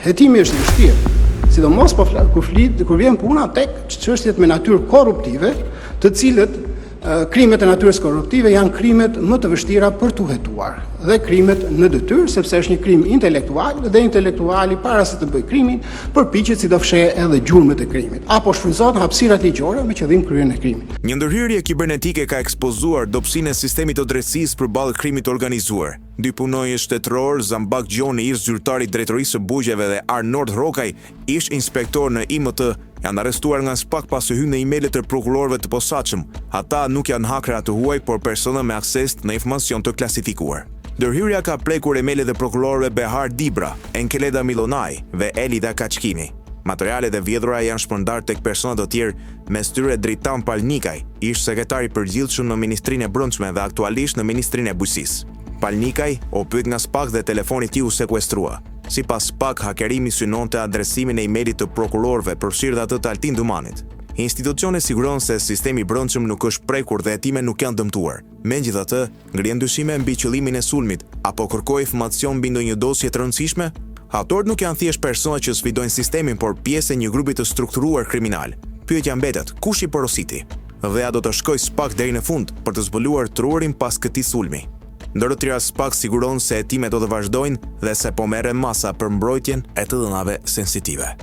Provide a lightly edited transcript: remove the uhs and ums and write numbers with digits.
Hetimi është i vështirë, sidomos kur vjen puna tek çështjet me natyrë korruptive, të cilët krimet e natyrës korruptive janë krimet më të vështira për t'u hetuar dhe krimet në detyrë, sepse është një krim intelektual dhe intelektuali para se të bëjë krimin përpiqet si do fshehë edhe gjurmët e krimit apo shfrytëzohet në hapësirat ligjore me qëllim kryerjen e krimit. Një ndërhyrje kibernetike ka ekspozuar dobësinë e sistemit të drejtësisë përballë krimit të organizuar. Dy punonjës shtetëror, Zambak Gjoni, ish zyrtar i Drejtorisë së Bugjeve dhe Arnold Rokaj, ish inspektor në IMT, janë arrestuar nga SPAK pasi hyrën në emailët e prokurorëve të posaçëm. Ata nuk janë hakra të huaj, por persona me akses në informacion të klasifikuar. Ndërhyrja ka prekur emailët e prokurorëve Behar Dibra, Enkeleda Milonaj dhe Elida Kaçkini. Materialet e vjedhura janë shpërndar tek persona të tjerë, mes tyre Dritan Palnikaj, ish sekretari i përgjithshëm në Ministrinë e Brendshme dhe aktualisht në Ministrinë e Bujqësisë. Palnikaj o pyet nga SPAK dhe telefoni i tij u sekuestrua. Sipas SPAK, hakerimi synonte adresimin e emailit të prokurorëve përfshirë atë të Altin Dumanit. Institucione siguron se sistemi i brendshëm nuk është prekur dhe hetime nuk janë dëmtuar. Megjithatë, ngrihen dyshime mbi qëllimin e sulmit apo kërkoi informacion mbi ndonjë dosje të rëndësishme. Autorët nuk janë thjesht persona që sfidojnë sistemin, por pjesë e një grupi të strukturuar kriminal. Pyetja mbetet, kush i porositi? Dhe a do të shkojë SPAK deri në fund për të zbuluar trurin pas këtij sulmi? Ndërtëra SPAK siguron se hetimet do të vazhdojnë dhe se po merren masa për mbrojtjen e të dhënave sensitive.